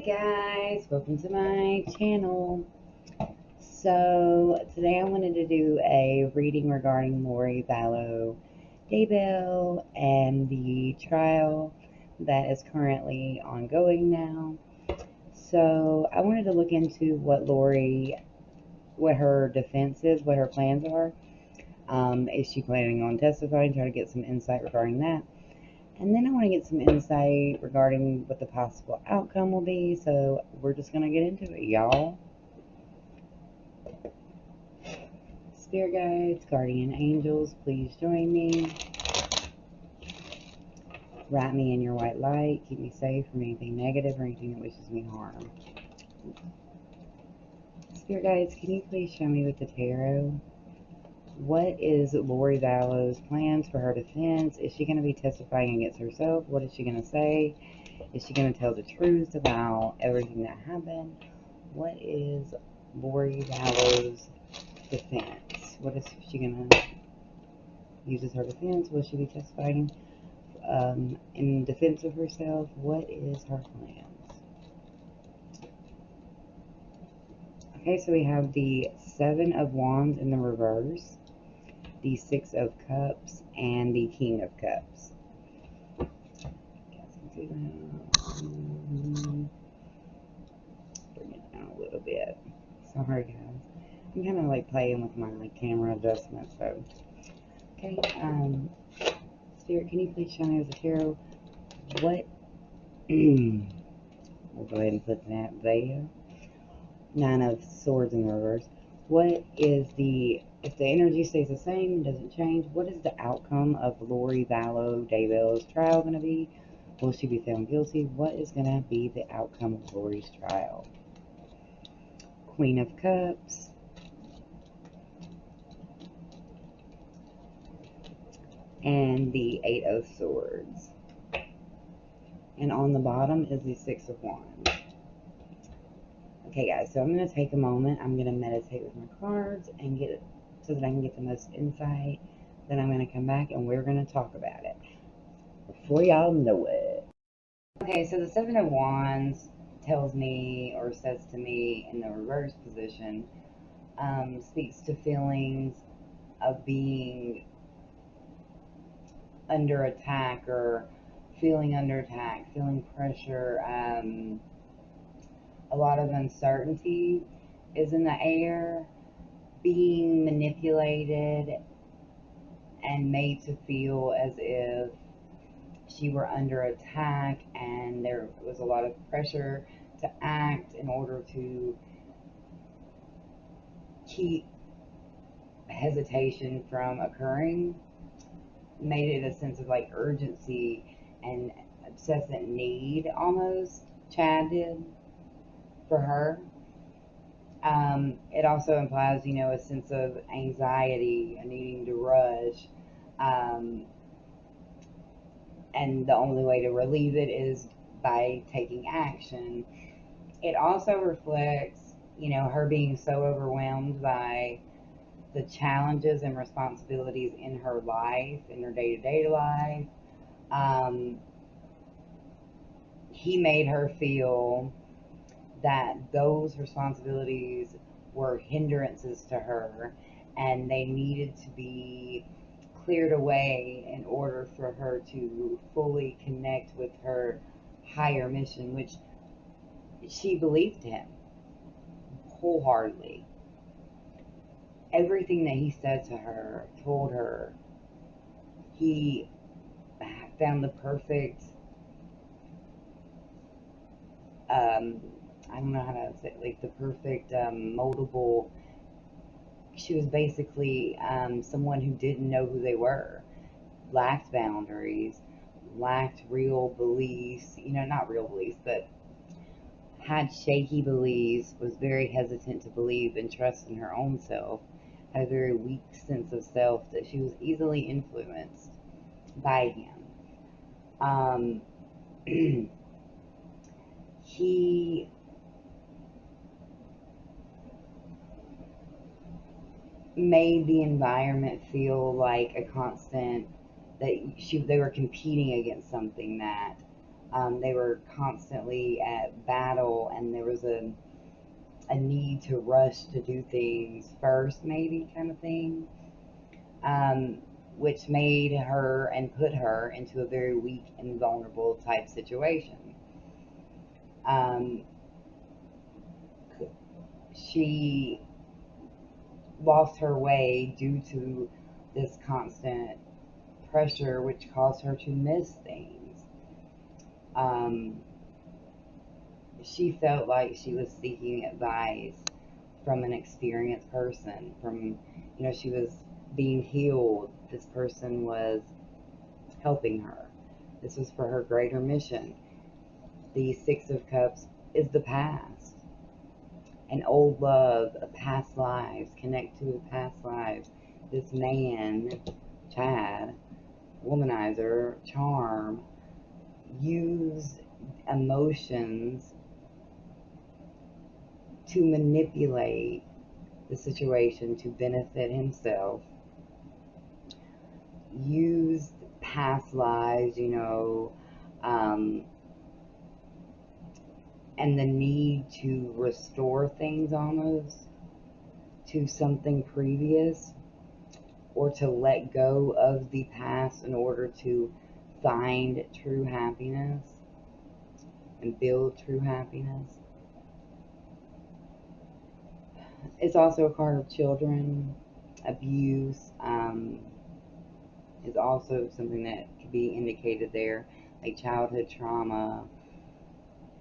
Guys, welcome to my channel. So today I wanted to do a reading regarding Lori Vallow Daybell and the trial that is currently ongoing now. So I wanted to look into what her defense is, what her plans are. Is she planning on testifying? Try to get some insight regarding that. And then I want to get some insight regarding what the possible outcome will be. So we're just going to get into it, y'all. Spirit guides, guardian angels, please join me. Wrap me in your white light. Keep me safe from anything negative or anything that wishes me harm. Spirit guides, can you please show me with the tarot? What is Lori Vallow's plans for her defense? Is she going to be testifying against herself? What is she going to say? Is she going to tell the truth about everything that happened? What is Lori Vallow's defense? What is she going to use as her defense? Will she be testifying in defense of herself? What is her plans? Okay, so we have the Seven of Wands in the reverse, the Six of Cups, and the King of Cups. Bring it down a little bit. Sorry, guys. I'm kind of like playing with my camera adjustment. So, okay. Spirit, can you please show me with the tarot what? We'll go ahead and put that there. Nine of Swords in the reverse. What is if the energy stays the same, doesn't change, what is the outcome of Lori Vallow Daybell's trial going to be? Will she be found guilty? What is going to be the outcome of Lori's trial? Queen of Cups. And the Eight of Swords. And on the bottom is the Six of Wands. Okay, guys, so I'm going to take a moment. I'm going to meditate with my cards and get it so that I can get the most insight. Then I'm going to come back and we're going to talk about it before y'all know it. Okay, so the Seven of Wands tells me, or says to me in the reverse position, speaks to feelings of being under attack, or feeling under attack, feeling pressure. A lot of uncertainty is in the air, being manipulated and made to feel as if she were under attack, and there was a lot of pressure to act in order to keep hesitation from occurring. Made it a sense of like urgency and obsessive need, almost, Chad did, for her. It also implies, a sense of anxiety and needing to rush. And the only way to relieve it is by taking action. It also reflects, her being so overwhelmed by the challenges and responsibilities in her life, in her day-to-day life. He made her feel that those responsibilities were hindrances to her, and they needed to be cleared away in order for her to fully connect with her higher mission, which she believed him wholeheartedly. Everything that he said to her, told her, he found the perfect, I don't know how to say it, like the perfect moldable. She was basically someone who didn't know who they were, lacked boundaries, lacked real beliefs, not real beliefs, but had shaky beliefs, was very hesitant to believe and trust in her own self, had a very weak sense of self, that she was easily influenced by him. He made the environment feel like a constant, that they were competing against something that They were constantly at battle, and there was a need to rush to do things first, maybe kind of thing, um, which made her and put her into a very weak and vulnerable type situation. Um, she lost her way due to this constant pressure, which caused her to miss things. Um, she felt like she was seeking advice from an experienced person, she was being healed. This person was helping her. This was for her greater mission. The Six of Cups is the past. An old love, a past lives, connect to past lives. This man, Chad, womanizer, charm, used emotions to manipulate the situation to benefit himself, used past lives, um, and the need to restore things almost to something previous, or to let go of the past in order to find true happiness and build true happiness. It's also a card of children. Abuse is also something that could be indicated there, like childhood trauma.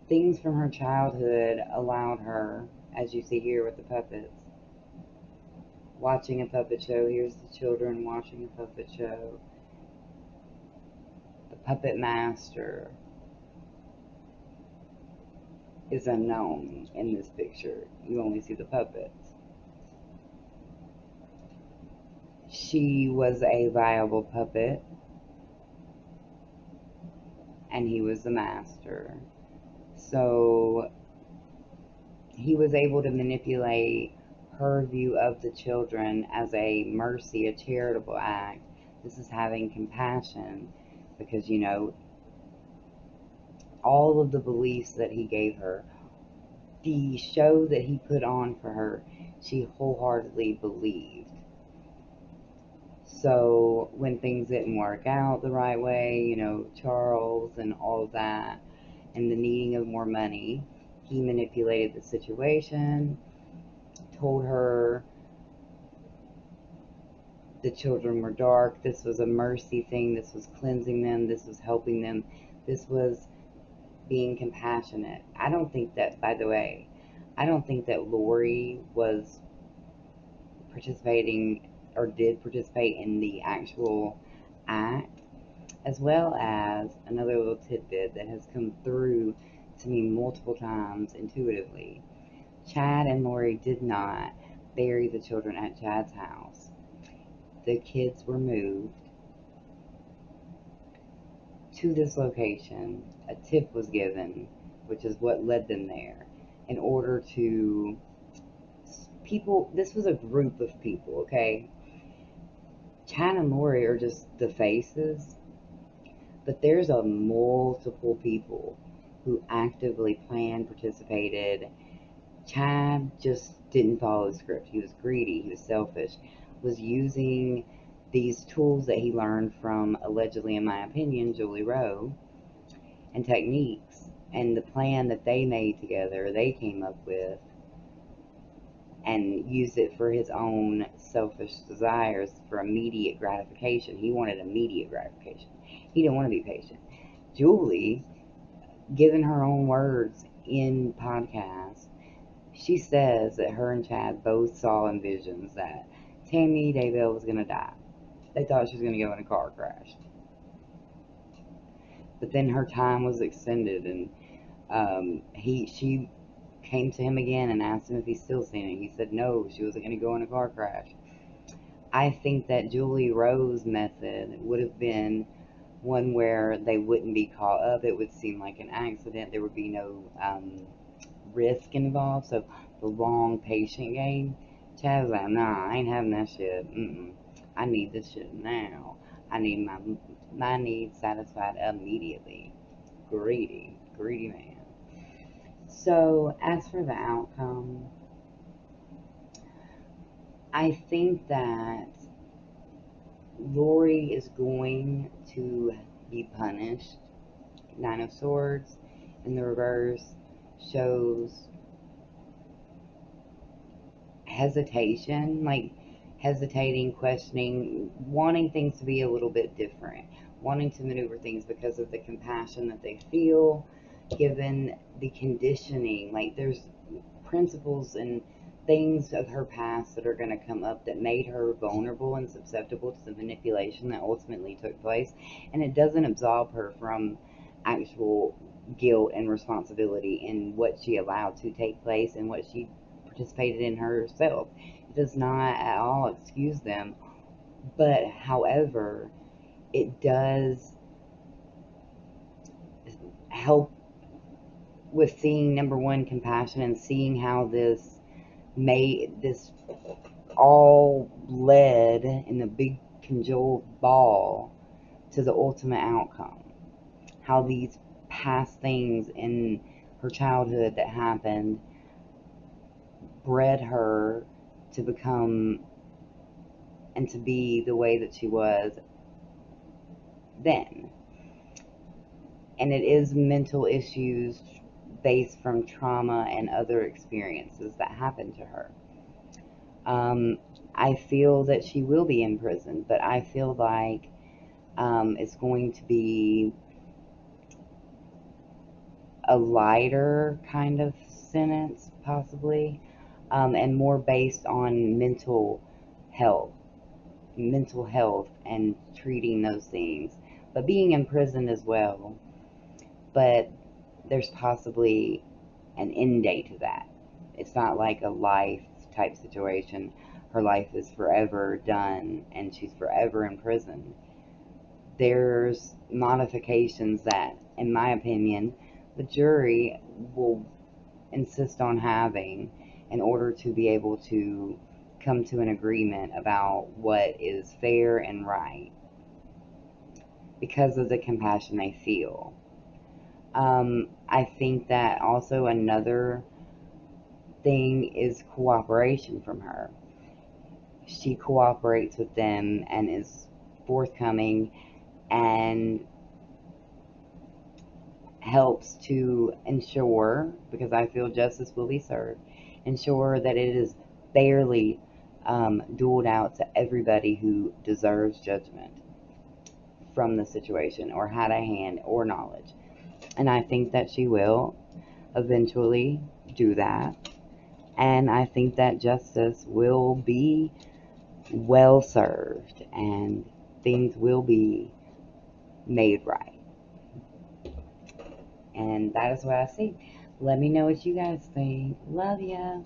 Things from her childhood allowed her, as you see here with the puppets, watching a puppet show. Here's the children watching a puppet show. The puppet master is unknown in this picture. You only see the puppets. She was a viable puppet, and he was the master. So he was able to manipulate her view of the children as a mercy, a charitable act. This is having compassion because, all of the beliefs that he gave her, the show that he put on for her, she wholeheartedly believed. So when things didn't work out the right way, Charles and all of that, and the needing of more money, he manipulated the situation, told her the children were dark. This was a mercy thing. This was cleansing them. This was helping them. This was being compassionate. I don't think that, by the way, I don't think that Lori was participating or did participate in the actual act, as well as another little tidbit that has come through to me multiple times intuitively. Chad and Lori did not bury the children at Chad's house. The kids were moved to this location. A tip was given, which is what led them there, in order to people. This was a group of people, okay? Chad and Lori are just the faces, but there's a multiple people who actively planned, participated. Chad just didn't follow the script. He was greedy, he was selfish, was using these tools that he learned from, allegedly, in my opinion, Julie Rowe, and techniques, and the plan that they made together, they came up with, and used it for his own selfish desires, for immediate gratification. He wanted immediate gratification. He didn't want to be patient. Julie, given her own words in podcast, she says that her and Chad both saw in visions that Tammy Daybell was going to die. They thought she was going to go in a car crash. But then her time was extended, and she came to him again and asked him if he's still seeing it. He said no, she wasn't going to go in a car crash. I think that Julie Rowe's method would have been one where they wouldn't be caught up. It would seem like an accident. There would be no risk involved. So the long patient game. Chad was like, nah, I ain't having that shit. I need this shit now. I need my needs satisfied immediately. greedy man. So as for the outcome, I think that Lori is going to be punished. Nine of Swords in the reverse shows hesitation, like hesitating, questioning, wanting things to be a little bit different, wanting to maneuver things because of the compassion that they feel, given the conditioning. Like there's principles and things of her past that are going to come up that made her vulnerable and susceptible to the manipulation that ultimately took place. And it doesn't absolve her from actual guilt and responsibility in what she allowed to take place and what she participated in herself. It does not at all excuse them, but however, it does help with seeing, number one, compassion, and seeing how this all led in a big congealed ball to the ultimate outcome. How these past things in her childhood that happened bred her to become and to be the way that she was then. And it is mental issues based from trauma and other experiences that happened to her. I feel that she will be in prison, but I feel like it's going to be a lighter kind of sentence, possibly, and more based on health, mental health, and treating those things, but being in prison as well. But there's possibly an end date to that. It's not like a life type situation. Her life is forever done and she's forever in prison. There's modifications that, in my opinion, the jury will insist on having in order to be able to come to an agreement about what is fair and right because of the compassion they feel. I think that also another thing is cooperation from her. She cooperates with them and is forthcoming and helps to ensure, because I feel justice will be served, ensure that it is fairly doled out to everybody who deserves judgment from the situation or had a hand or knowledge. And I think that she will eventually do that. And I think that justice will be well served and things will be made right. And that is what I see. Let me know what you guys think. Love ya.